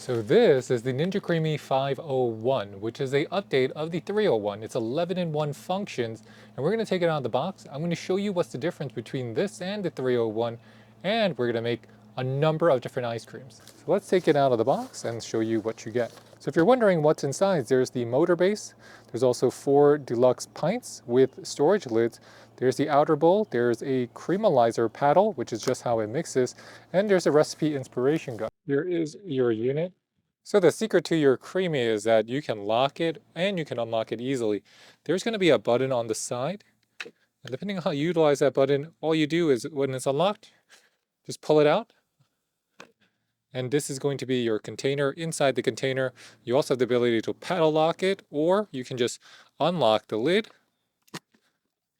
So this is the Ninja Creami 501, which is a update of the 301. It's 11-in-1 functions, and we're going to take it out of the box. I'm going to show you what's the difference between this and the 301, and we're going to make a number of different ice creams. So let's take it out of the box and show you what you get. So if you're wondering what's inside, there's the motor base. There's also 4 deluxe pints with storage lids. There's the outer bowl. There's a creamalizer paddle, which is just how it mixes. And there's a recipe inspiration guide. Here is your unit. So the secret to your Creami is that you can lock it and you can unlock it easily. There's going to be a button on the side. And depending on how you utilize that button, all you do is when it's unlocked, just pull it out. And this is going to be your container. Inside the container, you also have the ability to paddle lock it, or you can just unlock the lid,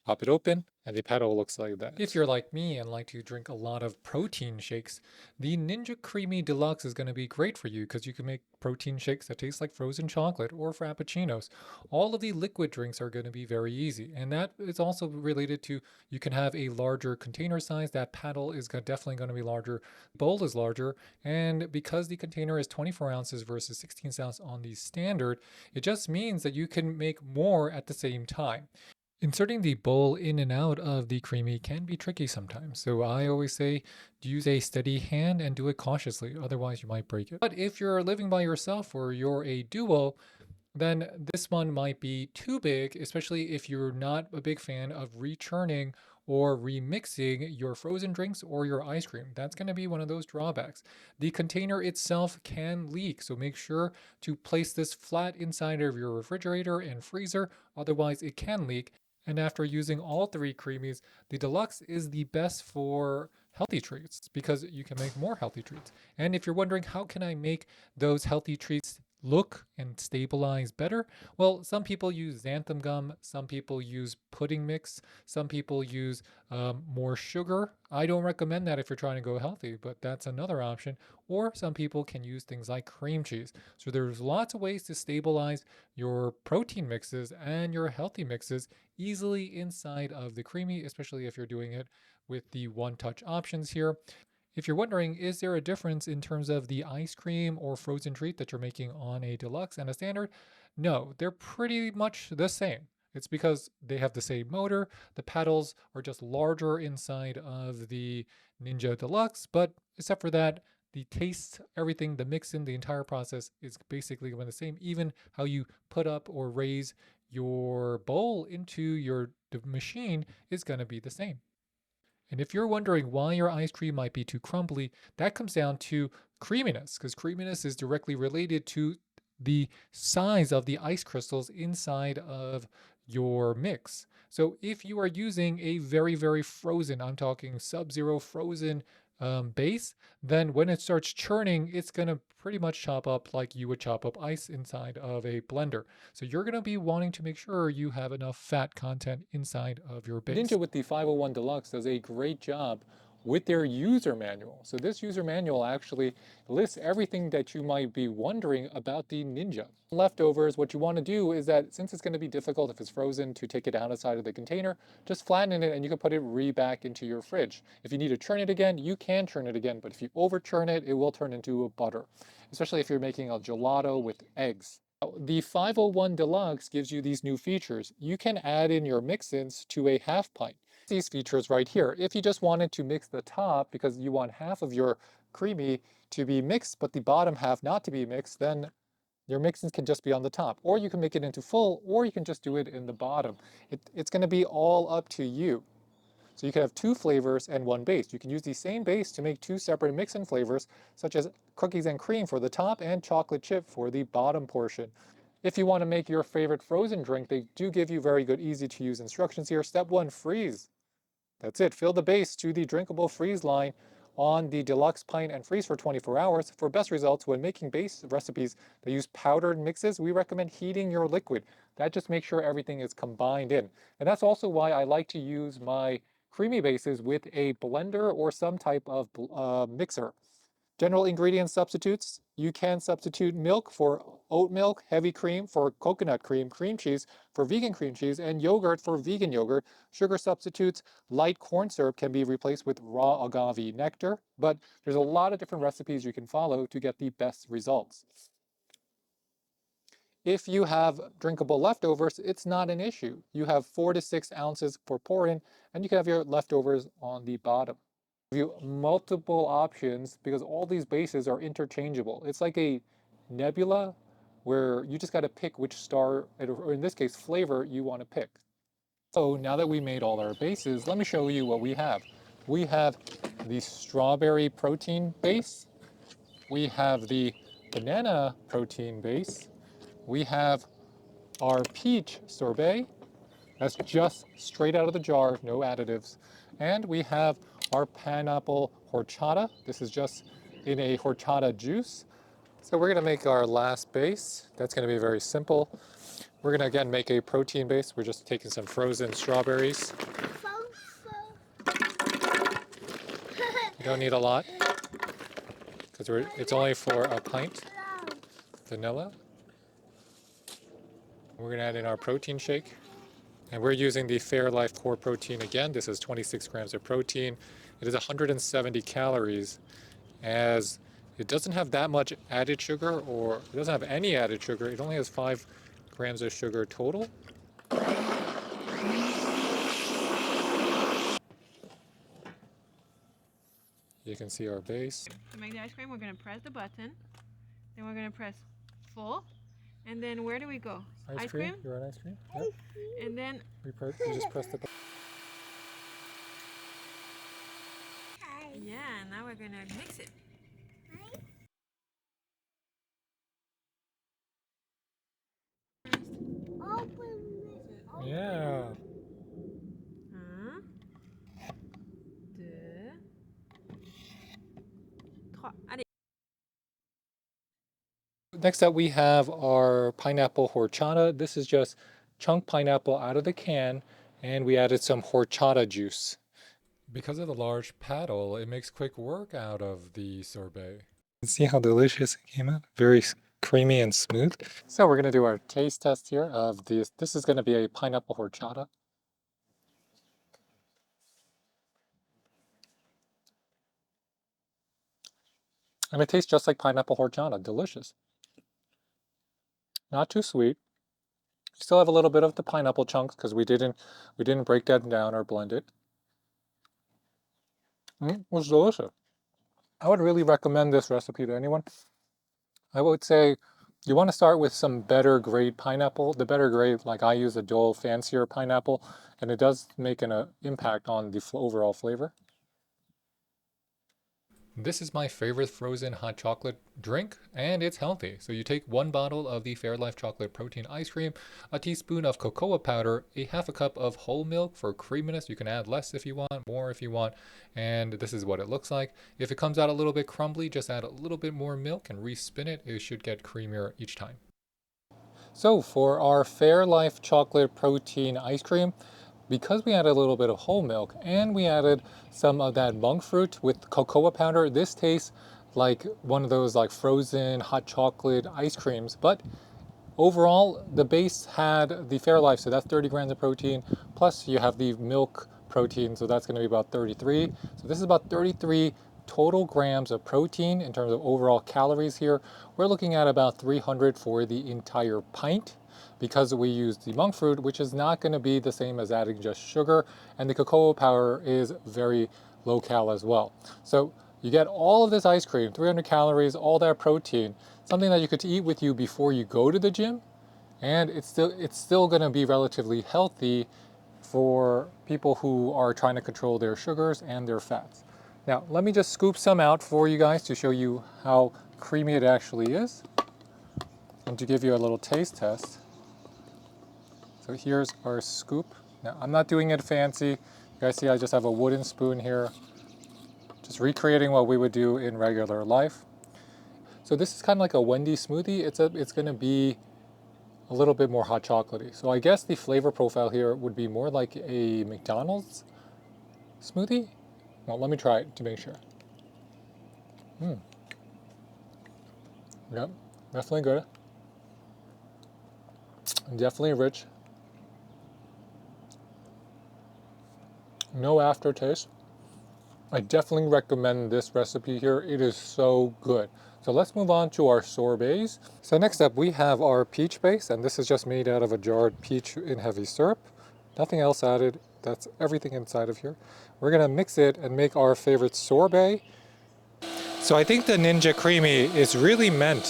pop it open, and the paddle looks like that. If you're like me and like to drink a lot of protein shakes, the Ninja Creami Deluxe is going to be great for you because you can make protein shakes that taste like frozen chocolate or frappuccinos. All of the liquid drinks are going to be very easy. And that is also related to you can have a larger container size. That paddle is definitely going to be larger. Bowl is larger. And because the container is 24 ounces versus 16 ounces on the standard, it just means that you can make more at the same time. Inserting the bowl in and out of the Creami can be tricky sometimes, so I always say use a steady hand and do it cautiously, otherwise you might break it. But if you're living by yourself or you're a duo, then this one might be too big, especially if you're not a big fan of rechurning or remixing your frozen drinks or your ice cream. That's going to be one of those drawbacks. The container itself can leak, so make sure to place this flat inside of your refrigerator and freezer, otherwise it can leak. And after using all 3 creamies, the deluxe is the best for healthy treats because you can make more healthy treats. And if you're wondering how can I make those healthy treats look and stabilize better? Well, some people use xanthan gum, some people use pudding mix, some people use more sugar. I don't recommend that if you're trying to go healthy, but that's another option. Or some people can use things like cream cheese. So there's lots of ways to stabilize your protein mixes and your healthy mixes easily inside of the Creami, especially if you're doing it with the one-touch options here. If you're wondering, is there a difference in terms of the ice cream or frozen treat that you're making on a deluxe and a standard? No, they're pretty much the same. It's because they have the same motor. The paddles are just larger inside of the Ninja Deluxe, but except for that, the taste, everything, the mixing, the entire process is basically going the same. Even how you put up or raise your bowl into your machine is going to be the same. And if you're wondering why your ice cream might be too crumbly, that comes down to creaminess, because creaminess is directly related to the size of the ice crystals inside of your mix. So if you are using a very, very frozen, I'm talking sub-zero frozen base, then when it starts churning, it's going to pretty much chop up like you would chop up ice inside of a blender. So you're going to be wanting to make sure you have enough fat content inside of your base. Ninja with the 501 Deluxe does a great job with their user manual. So this user manual actually lists everything that you might be wondering about the Ninja. Leftovers, what you want to do is that since it's going to be difficult if it's frozen to take it outside of the container, just flatten it and you can put it back into your fridge. If you need to churn it again, you can churn it again, but if you over churn it, it will turn into a butter, especially if you're making a gelato with eggs. The 501 Deluxe gives you these new features. You can add in your mix-ins to a half pint. These features right here. If you just wanted to mix the top because you want half of your Creami to be mixed but the bottom half not to be mixed, then your mix-ins can just be on the top. Or you can make it into full, or you can just do it in the bottom. It's going to be all up to you. So you can have 2 flavors and 1 base. You can use the same base to make 2 separate mix-in flavors, such as cookies and cream for the top and chocolate chip for the bottom portion. If you want to make your favorite frozen drink, they do give you very good, easy-to-use instructions here. Step 1, freeze. That's it. Fill the base to the drinkable freeze line on the deluxe pint and freeze for 24 hours. For best results when making base recipes that use powdered mixes, we recommend heating your liquid. That just makes sure everything is combined in. And that's also why I like to use my Creami bases with a blender or some type of mixer. General ingredient substitutes. You can substitute milk for oat milk, heavy cream for coconut cream, cream cheese for vegan cream cheese, and yogurt for vegan yogurt. Sugar substitutes. Light corn syrup can be replaced with raw agave nectar, but there's a lot of different recipes you can follow to get the best results. If you have drinkable leftovers, it's not an issue. You have 4 to 6 ounces for pouring, and you can have your leftovers on the bottom. You multiple options because all these bases are interchangeable. It's like a nebula where you just got to pick which star, or in this case, flavor you want to pick. So now that we made all our bases, let me show you what we have. We have the strawberry protein base. We have the banana protein base. We have our peach sorbet. That's just straight out of the jar, no additives. And we have our pineapple horchata. This is just in a horchata juice. So we're gonna make our last base. That's gonna be very simple. We're gonna again make a protein base. We're just taking some frozen strawberries. You don't need a lot because it's only for a pint. Vanilla. We're gonna add in our protein shake. And we're using the Fairlife core protein again. This is 26 grams of protein. It is 170 calories, as it doesn't have that much added sugar, or it doesn't have any added sugar. It only has 5 grams of sugar total. You can see our base. To make the ice cream, we're going to press the button. Then we're going to press full. And then where do we go? Ice cream? You're on ice cream? Yep. And then You just press the button. yeah, now we're going to mix it. Yeah. 1, 2, 3. Allez. Next up we have our pineapple horchata. This is just chunk pineapple out of the can, and we added some horchata juice. Because of the large paddle, it makes quick work out of the sorbet. See how delicious it came out? Very creamy and smooth. So we're going to do our taste test here of this. This is going to be a pineapple horchata. And it tastes just like pineapple horchata. Delicious. Not too sweet. Still have a little bit of the pineapple chunks because we didn't break that down or blend it. It was delicious. I would really recommend this recipe to anyone. I would say you want to start with some better grade pineapple. The better grade, like I use a Dole fancier pineapple, and it does make an impact on the overall flavor. This is my favorite frozen hot chocolate drink, and it's healthy. So you take 1 bottle of the Fairlife chocolate protein ice cream, a teaspoon of cocoa powder, a half a cup of whole milk for creaminess. You can add less if you want, more if you want, and this is what it looks like. If it comes out a little bit crumbly, just add a little bit more milk and respin it. It should get creamier each time. So for our Fairlife chocolate protein ice cream, because we added a little bit of whole milk and we added some of that monk fruit with cocoa powder, this tastes like one of those like frozen hot chocolate ice creams. But overall, the base had the Fairlife, so that's 30 grams of protein, plus you have the milk protein, so that's going to be about 33. So this is about 33 total grams of protein in terms of overall calories here. We're looking at about 300 for the entire pint, because we used the monk fruit, which is not going to be the same as adding just sugar, and the cocoa powder is very low cal as well. So you get all of this ice cream, 300 calories, all that protein, something that you could eat with you before you go to the gym, and it's still going to be relatively healthy for people who are trying to control their sugars and their fats. Now, let me just scoop some out for you guys to show you how creamy it actually is, and to give you a little taste test. So here's our scoop. Now, I'm not doing it fancy. You guys see I just have a wooden spoon here, just recreating what we would do in regular life. So this is kind of like a Wendy smoothie. It's going to be a little bit more hot chocolatey. So I guess the flavor profile here would be more like a McDonald's smoothie. Well, let me try it to make sure. Yep, definitely good. Definitely rich. No aftertaste. I definitely recommend this recipe here. It is so good. So let's move on to our sorbets. So next up we have our peach base, and this is just made out of a jarred peach in heavy syrup. Nothing else added. That's everything inside of here. We're gonna mix it and make our favorite sorbet. So I think the Ninja Creamy is really meant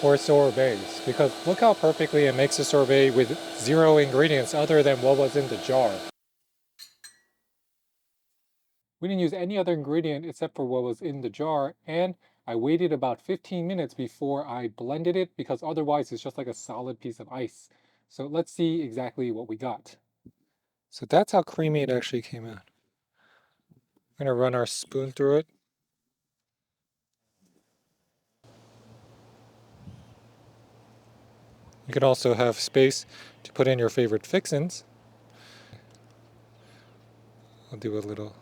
for sorbets because look how perfectly it makes a sorbet with 0 ingredients other than what was in the jar. We didn't use any other ingredient except for what was in the jar, and I waited about 15 minutes before I blended it because otherwise it's just like a solid piece of ice. So let's see exactly what we got. So that's how creamy it actually came out. We're gonna run our spoon through it. You can also have space to put in your favorite fixins. I'll do a little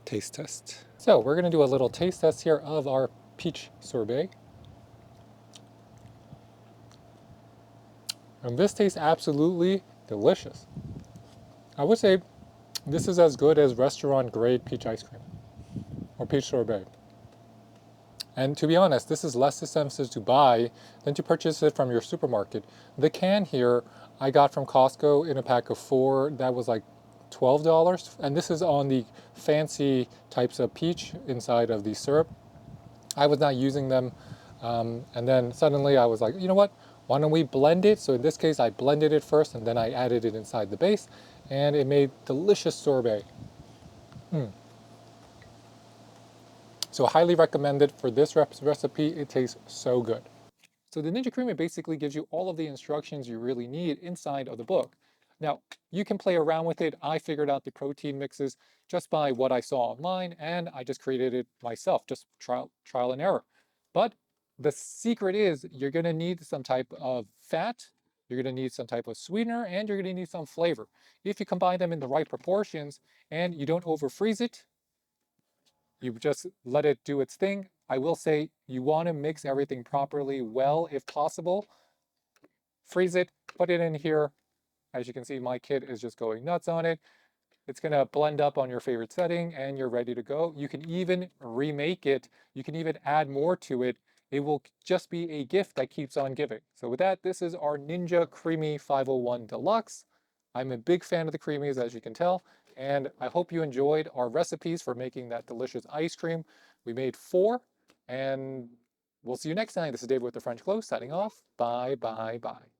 taste test. So we're gonna do a little taste test here of our peach sorbet. And this tastes absolutely delicious. I would say this is as good as restaurant grade peach ice cream or peach sorbet. And to be honest, this is less expensive to buy than to purchase it from your supermarket. The can here I got from Costco in a pack of 4. That was like $12. And this is on the fancy types of peach inside of the syrup. I was not using them. And then suddenly I was like, you know what? Why don't we blend it? So in this case, I blended it first and then I added it inside the base and it made delicious sorbet. So highly recommend it for this recipe. It tastes so good. So the Ninja Creamer basically gives you all of the instructions you really need inside of the book. Now, you can play around with it. I figured out the protein mixes just by what I saw online, and I just created it myself, just trial and error. But the secret is you're going to need some type of fat, you're going to need some type of sweetener, and you're going to need some flavor. If you combine them in the right proportions and you don't over freeze it, you just let it do its thing. I will say you want to mix everything properly well if possible. Freeze it, put it in here. As you can see, my kid is just going nuts on it. It's going to blend up on your favorite setting and you're ready to go. You can even remake it. You can even add more to it. It will just be a gift that keeps on giving. So with that, this is our Ninja Creamy 501 Deluxe. I'm a big fan of the creamies, as you can tell, and I hope you enjoyed our recipes for making that delicious ice cream. We made 4, and we'll see you next time. This is David with the French Glow signing off. Bye, bye, bye.